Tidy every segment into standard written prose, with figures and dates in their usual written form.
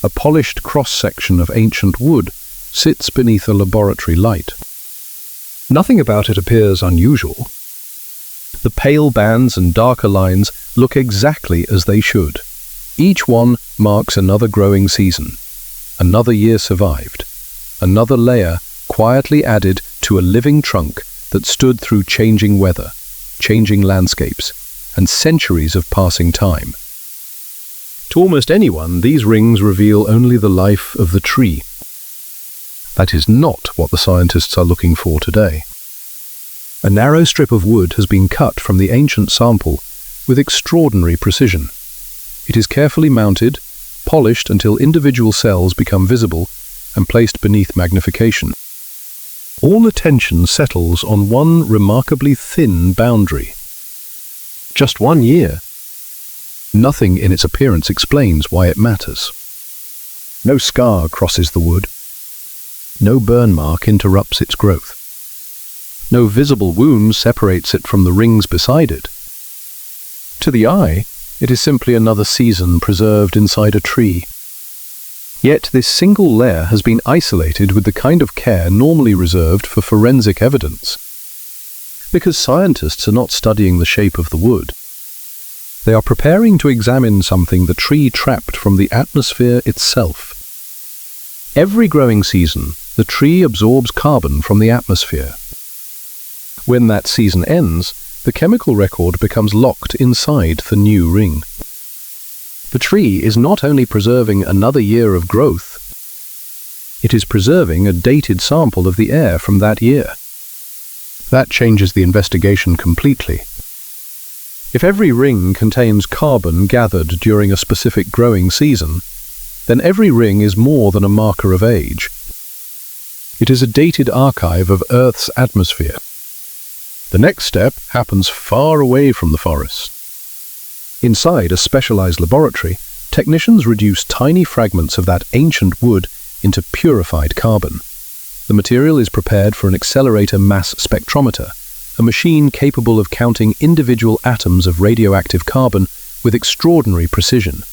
a polished cross-section of ancient wood, sits beneath a laboratory light. Nothing about it appears unusual. The pale bands and darker lines look exactly as they should. Each one marks another growing season, another year survived, another layer quietly added to a living trunk that stood through changing weather, changing landscapes, and centuries of passing time. To almost anyone, these rings reveal only the life of the tree. That is not what the scientists are looking for today. A narrow strip of wood has been cut from the ancient sample with extraordinary precision. It is carefully mounted, polished until individual cells become visible, and placed beneath magnification. All attention settles on one remarkably thin boundary. Just 1 year. Nothing in its appearance explains why it matters. No scar crosses the wood. No burn mark interrupts its growth. No visible wound separates it from the rings beside it. To the eye, it is simply another season preserved inside a tree. Yet this single layer has been isolated with the kind of care normally reserved for forensic evidence. Because scientists are not studying the shape of the wood. They are preparing to examine something the tree trapped from the atmosphere itself. Every growing season, the tree absorbs carbon from the atmosphere. When that season ends, the chemical record becomes locked inside the new ring. The tree is not only preserving another year of growth, it is preserving a dated sample of the air from that year. That changes the investigation completely. If every ring contains carbon gathered during a specific growing season, then every ring is more than a marker of age. It is a dated archive of Earth's atmosphere. The next step happens far away from the forest. Inside a specialized laboratory, technicians reduce tiny fragments of that ancient wood into purified carbon. The material is prepared for an accelerator mass spectrometer, a machine capable of counting individual atoms of radioactive carbon with extraordinary precision.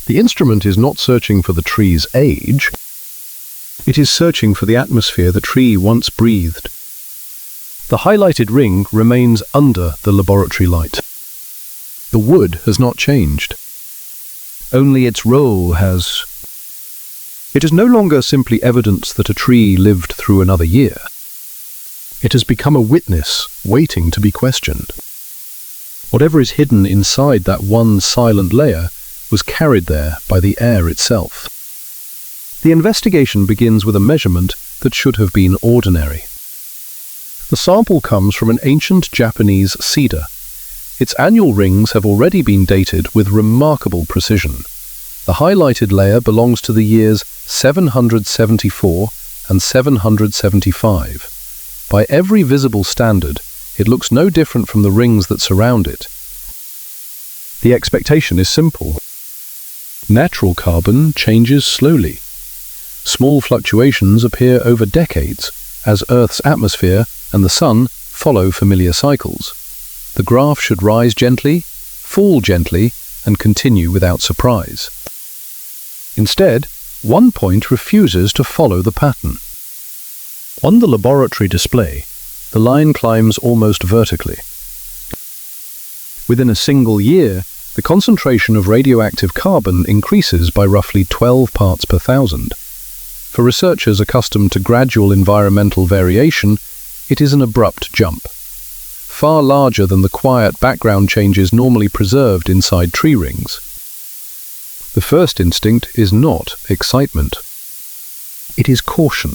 The instrument is not searching for the tree's age. It is searching for the atmosphere the tree once breathed. The highlighted ring remains under the laboratory light. The wood has not changed. Only its role has. It is no longer simply evidence that a tree lived through another year. It has become a witness waiting to be questioned. Whatever is hidden inside that one silent layer was carried there by the air itself. The investigation begins with a measurement that should have been ordinary. The sample comes from an ancient Japanese cedar. Its annual rings have already been dated with remarkable precision. The highlighted layer belongs to the years 774 and 775. By every visible standard, it looks no different from the rings that surround it. The expectation is simple. Natural carbon changes slowly. Small fluctuations appear over decades as Earth's atmosphere and the Sun follow familiar cycles. The graph should rise gently, fall gently, and continue without surprise. Instead, one point refuses to follow the pattern. On the laboratory display, the line climbs almost vertically. Within a single year, the concentration of radioactive carbon increases by roughly 12 parts per thousand. For researchers accustomed to gradual environmental variation, it is an abrupt jump, far larger than the quiet background changes normally preserved inside tree rings. The first instinct is not excitement. It is caution.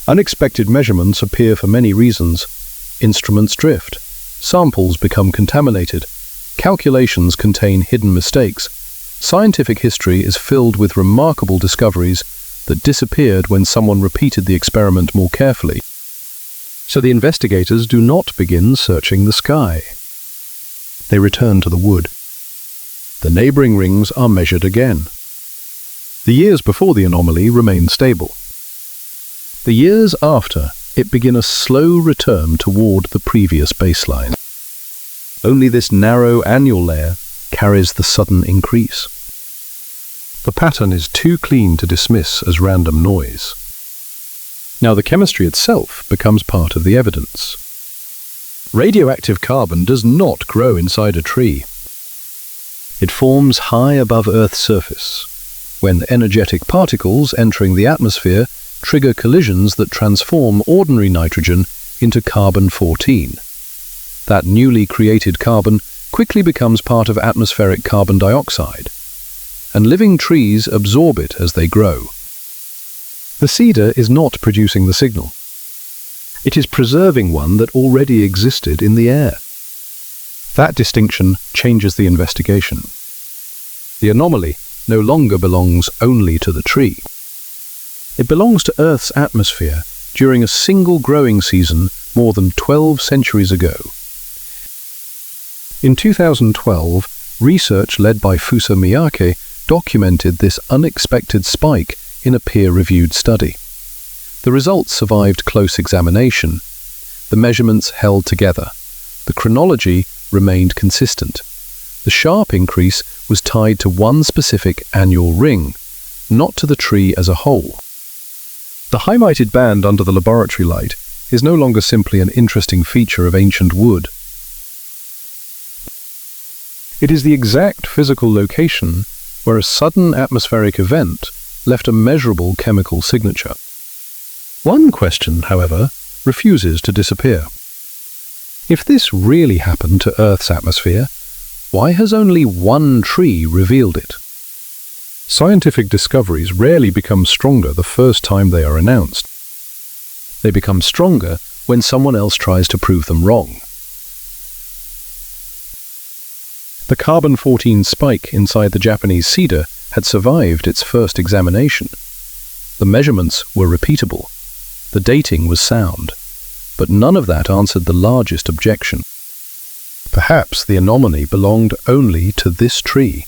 Unexpected measurements appear for many reasons. Instruments drift. Samples become contaminated. Calculations contain hidden mistakes. Scientific history is filled with remarkable discoveries that disappeared when someone repeated the experiment more carefully. So the investigators do not begin searching the sky. They return to the wood. The neighboring rings are measured again. The years before the anomaly remain stable. The years after, it begin a slow return toward the previous baseline. Only this narrow annual layer carries the sudden increase. The pattern is too clean to dismiss as random noise. Now the chemistry itself becomes part of the evidence. Radioactive carbon does not grow inside a tree. It forms high above Earth's surface, when energetic particles entering the atmosphere trigger collisions that transform ordinary nitrogen into carbon-14. That newly created carbon quickly becomes part of atmospheric carbon dioxide, and living trees absorb it as they grow. The cedar is not producing the signal. It is preserving one that already existed in the air. That distinction changes the investigation. The anomaly no longer belongs only to the tree. It belongs to Earth's atmosphere during a single growing season more than 12 centuries ago. In 2012, research led by Miyake documented this unexpected spike in a peer-reviewed study. The results survived close examination. The measurements held together. The chronology remained consistent. The sharp increase was tied to one specific annual ring, not to the tree as a whole. The highlighted band under the laboratory light is no longer simply an interesting feature of ancient wood. It is the exact physical location where a sudden atmospheric event left a measurable chemical signature. One question, however, refuses to disappear. If this really happened to Earth's atmosphere, why has only one tree revealed it? Scientific discoveries rarely become stronger the first time they are announced. They become stronger when someone else tries to prove them wrong. The carbon-14 spike inside the Japanese cedar had survived its first examination. The measurements were repeatable. The dating was sound. But none of that answered the largest objection. Perhaps the anomaly belonged only to this tree.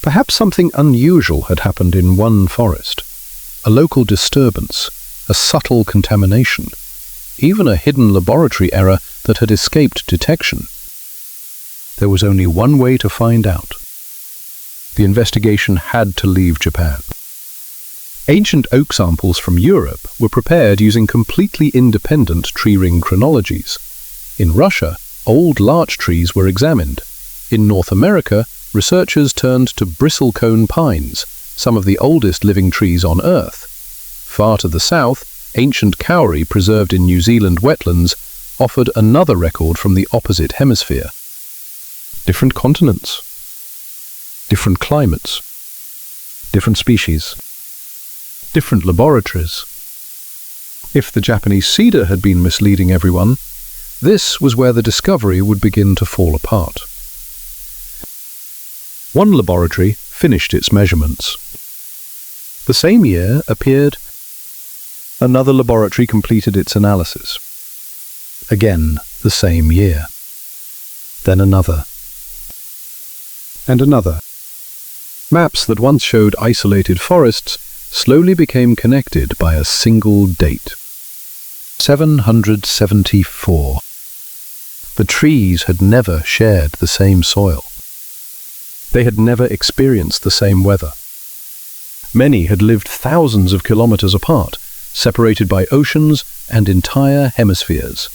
Perhaps something unusual had happened in one forest. A local disturbance, a subtle contamination, even a hidden laboratory error that had escaped detection. There was only one way to find out. The investigation had to leave Japan. Ancient oak samples from Europe were prepared using completely independent tree ring chronologies. In Russia, old larch trees were examined. In North America, researchers turned to bristlecone pines, some of the oldest living trees on Earth. Far to the south, ancient kauri preserved in New Zealand wetlands offered another record from the opposite hemisphere. Different continents, different climates, different species, different laboratories. If the Japanese cedar had been misleading everyone, this was where the discovery would begin to fall apart. One laboratory finished its measurements. The same year appeared another laboratory completed its analysis. Again, the same year. Then another. And another. Maps that once showed isolated forests slowly became connected by a single date. 774. The trees had never shared the same soil. They had never experienced the same weather. Many had lived thousands of kilometers apart, separated by oceans and entire hemispheres.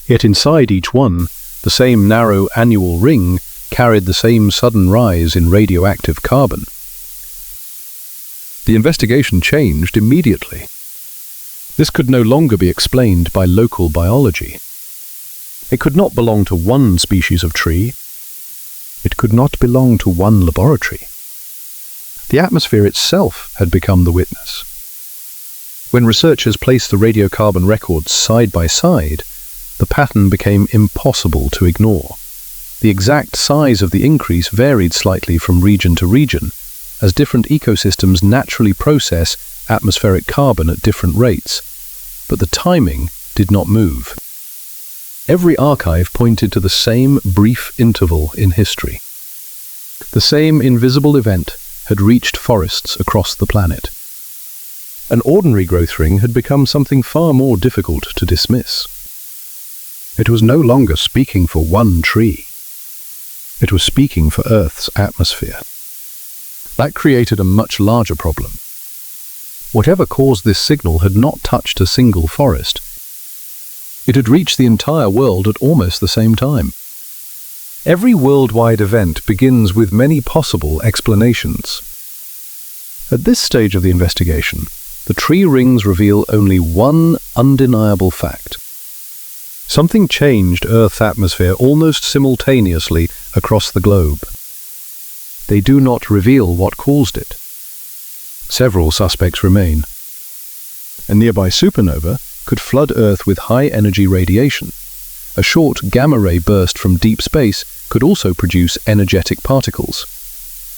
Yet inside each one, the same narrow annual ring carried the same sudden rise in radioactive carbon. The investigation changed immediately. This could no longer be explained by local biology. It could not belong to one species of tree. It could not belong to one laboratory. The atmosphere itself had become the witness. When researchers placed the radiocarbon records side by side, the pattern became impossible to ignore. The exact size of the increase varied slightly from region to region, as different ecosystems naturally process atmospheric carbon at different rates, but the timing did not move. Every archive pointed to the same brief interval in history. The same invisible event had reached forests across the planet. An ordinary growth ring had become something far more difficult to dismiss. It was no longer speaking for one tree. It was speaking for Earth's atmosphere. That created a much larger problem. Whatever caused this signal had not touched a single forest. It had reached the entire world at almost the same time. Every worldwide event begins with many possible explanations. At this stage of the investigation, the tree rings reveal only one undeniable fact. Something changed Earth's atmosphere almost simultaneously across the globe. They do not reveal what caused it. Several suspects remain. A nearby supernova could flood Earth with high-energy radiation. A short gamma-ray burst from deep space could also produce energetic particles.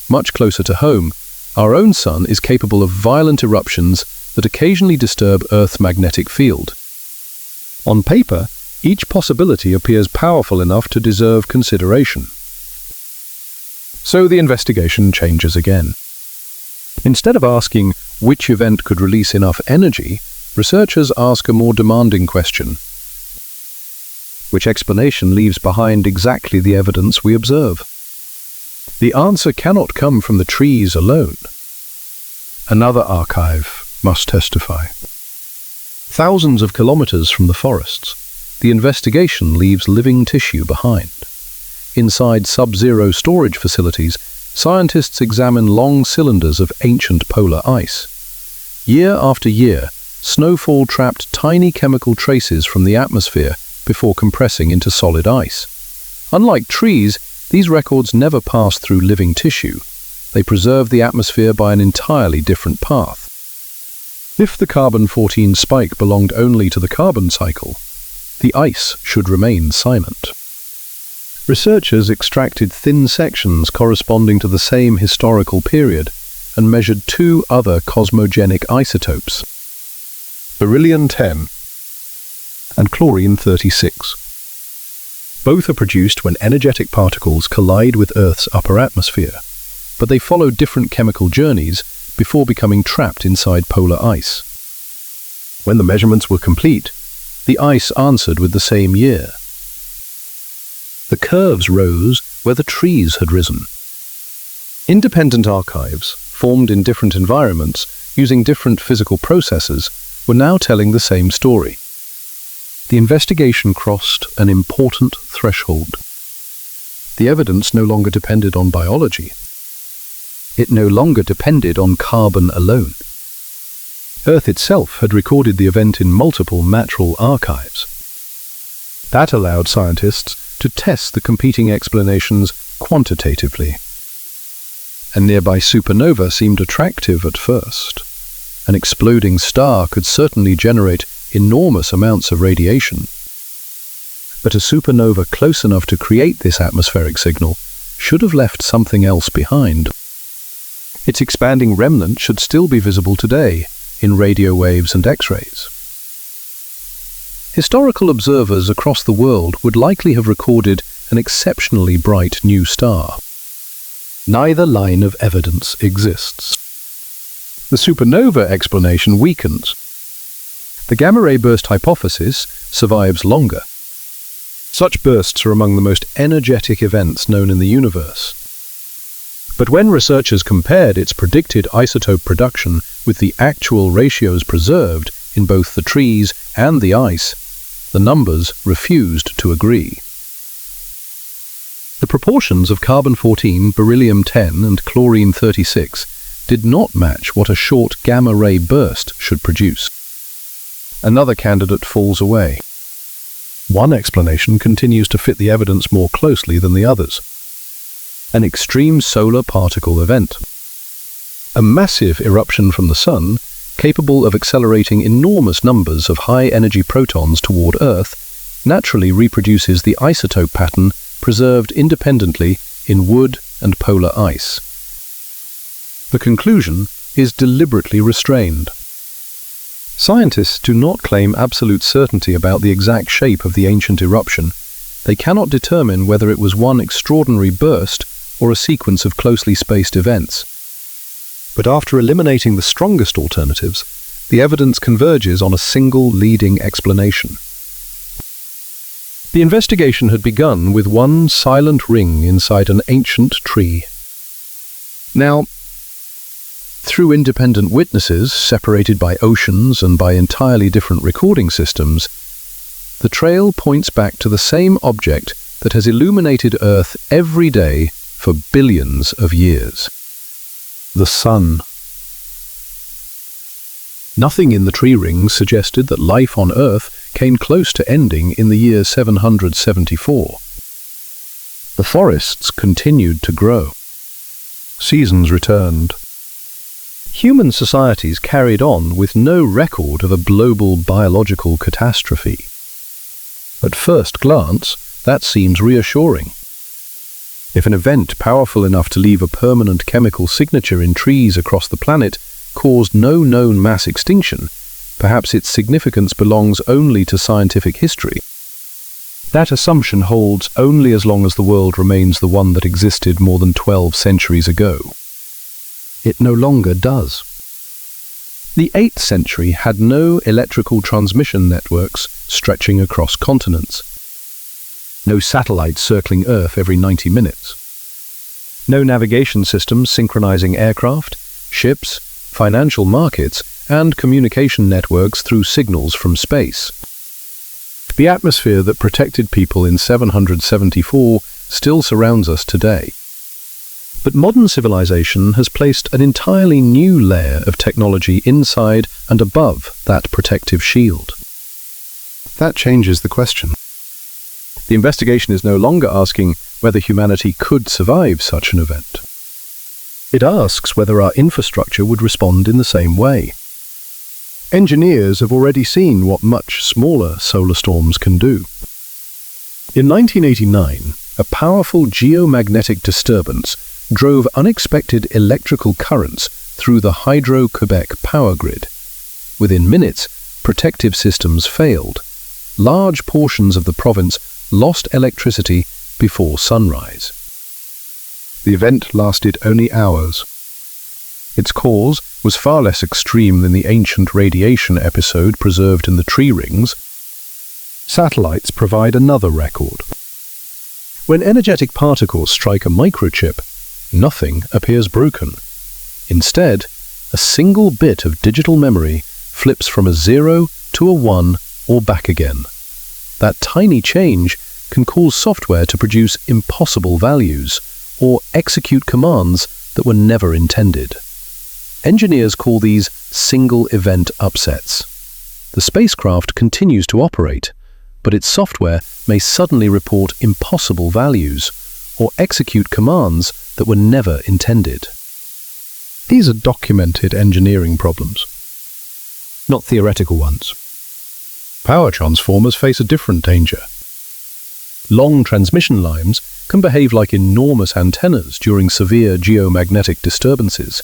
Much closer to home, our own sun is capable of violent eruptions that occasionally disturb Earth's magnetic field. On paper, each possibility appears powerful enough to deserve consideration. So the investigation changes again. Instead of asking which event could release enough energy, researchers ask a more demanding question. Which explanation leaves behind exactly the evidence we observe? The answer cannot come from the trees alone. Another archive must testify. Thousands of kilometers from the forests, the investigation leaves living tissue behind. Inside sub-zero storage facilities, scientists examine long cylinders of ancient polar ice. Year after year, snowfall trapped tiny chemical traces from the atmosphere before compressing into solid ice. Unlike trees, these records never pass through living tissue. They preserve the atmosphere by an entirely different path. If the carbon-14 spike belonged only to the carbon cycle, the ice should remain silent. Researchers extracted thin sections corresponding to the same historical period and measured two other cosmogenic isotopes, beryllium-10 and chlorine-36. Both are produced when energetic particles collide with Earth's upper atmosphere, but they follow different chemical journeys before becoming trapped inside polar ice. When the measurements were complete, the ice answered with the same year. The curves rose where the trees had risen. Independent archives, formed in different environments, using different physical processes, were now telling the same story. The investigation crossed an important threshold. The evidence no longer depended on biology. It no longer depended on carbon alone. Earth itself had recorded the event in multiple natural archives. That allowed scientists to test the competing explanations quantitatively. A nearby supernova seemed attractive at first. An exploding star could certainly generate enormous amounts of radiation. But a supernova close enough to create this atmospheric signal should have left something else behind. Its expanding remnant should still be visible today in radio waves and X-rays. Historical observers across the world would likely have recorded an exceptionally bright new star. Neither line of evidence exists. The supernova explanation weakens. The gamma-ray burst hypothesis survives longer. Such bursts are among the most energetic events known in the universe. But when researchers compared its predicted isotope production with the actual ratios preserved in both the trees and the ice, the numbers refused to agree. The proportions of carbon-14, beryllium-10 and chlorine-36 did not match what a short gamma-ray burst should produce. Another candidate falls away. One explanation continues to fit the evidence more closely than the others. An extreme solar particle event. A massive eruption from the Sun, capable of accelerating enormous numbers of high-energy protons toward Earth, naturally reproduces the isotope pattern preserved independently in wood and polar ice. The conclusion is deliberately restrained. Scientists do not claim absolute certainty about the exact shape of the ancient eruption. They cannot determine whether it was one extraordinary burst or a sequence of closely spaced events. But after eliminating the strongest alternatives, the evidence converges on a single leading explanation. The investigation had begun with one silent ring inside an ancient tree. Now, Through independent witnesses, separated by oceans and by entirely different recording systems, the trail points back to the same object that has illuminated Earth every day for billions of years. The Sun. Nothing in the tree rings suggested that life on Earth came close to ending in the year 774. The forests continued to grow. Seasons returned. Human societies carried on with no record of a global biological catastrophe. At first glance, that seems reassuring. If an event powerful enough to leave a permanent chemical signature in trees across the planet caused no known mass extinction, perhaps its significance belongs only to scientific history. That assumption holds only as long as the world remains the one that existed more than 12 centuries ago. It no longer does. The 8th century had no electrical transmission networks stretching across continents. No satellites circling Earth every 90 minutes. No navigation systems synchronizing aircraft, ships, financial markets, and communication networks through signals from space. The atmosphere that protected people in 774 still surrounds us today. But modern civilization has placed an entirely new layer of technology inside and above that protective shield. That changes the question. The investigation is no longer asking whether humanity could survive such an event. It asks whether our infrastructure would respond in the same way. Engineers have already seen what much smaller solar storms can do. In 1989, a powerful geomagnetic disturbance drove unexpected electrical currents through the Hydro-Quebec power grid. Within minutes, protective systems failed. Large portions of the province lost electricity before sunrise. The event lasted only hours. Its cause was far less extreme than the ancient radiation episode preserved in the tree rings. Satellites provide another record. When energetic particles strike a microchip, nothing appears broken. Instead, a single bit of digital memory flips from a 0 to a 1 or back again. That tiny change can cause software to produce impossible values or execute commands that were never intended. Engineers call these single-event upsets. The spacecraft continues to operate, but its software may suddenly report impossible values or execute commands that were never intended. These are documented engineering problems, not theoretical ones. Power transformers face a different danger. Long transmission lines can behave like enormous antennas during severe geomagnetic disturbances.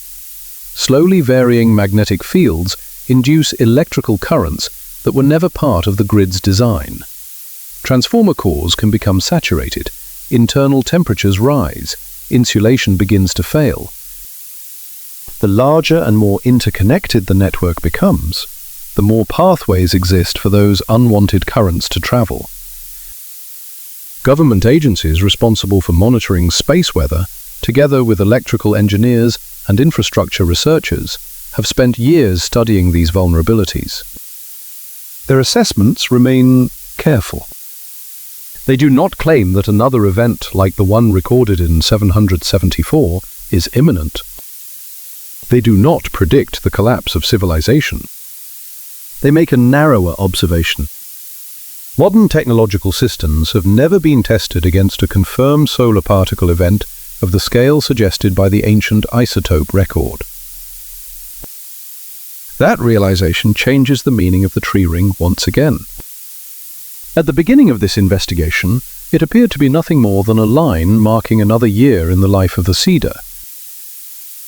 Slowly varying magnetic fields induce electrical currents that were never part of the grid's design. Transformer cores can become saturated, internal temperatures rise, insulation begins to fail. The larger and more interconnected the network becomes, the more pathways exist for those unwanted currents to travel. Government agencies responsible for monitoring space weather, together with electrical engineers and infrastructure researchers, have spent years studying these vulnerabilities. Their assessments remain careful. They do not claim that another event like the one recorded in 774 is imminent. They do not predict the collapse of civilization. They make a narrower observation. Modern technological systems have never been tested against a confirmed solar particle event of the scale suggested by the ancient isotope record. That realization changes the meaning of the tree ring once again. At the beginning of this investigation, it appeared to be nothing more than a line marking another year in the life of the cedar.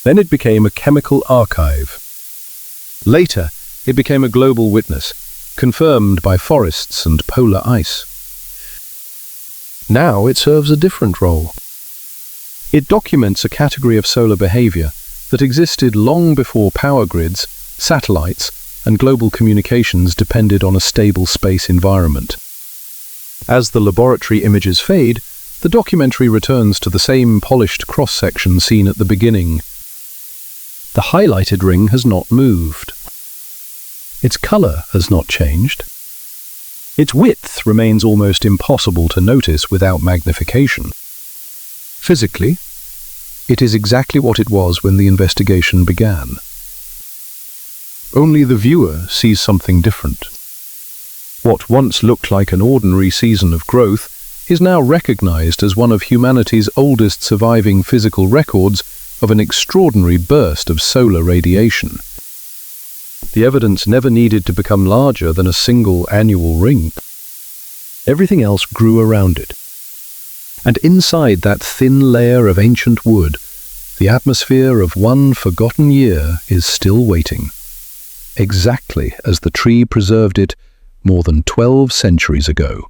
Then it became a chemical archive. Later, it became a global witness, confirmed by forests and polar ice. Now it serves a different role. It documents a category of solar behavior that existed long before power grids, satellites, and global communications depended on a stable space environment. As the laboratory images fade, the documentary returns to the same polished cross-section seen at the beginning. The highlighted ring has not moved. Its color has not changed. Its width remains almost impossible to notice without magnification. Physically, it is exactly what it was when the investigation began. Only the viewer sees something different. What once looked like an ordinary season of growth is now recognized as one of humanity's oldest surviving physical records of an extraordinary burst of solar radiation. The evidence never needed to become larger than a single annual ring. Everything else grew around it. And inside that thin layer of ancient wood, the atmosphere of one forgotten year is still waiting, exactly as the tree preserved it more than 12 centuries ago.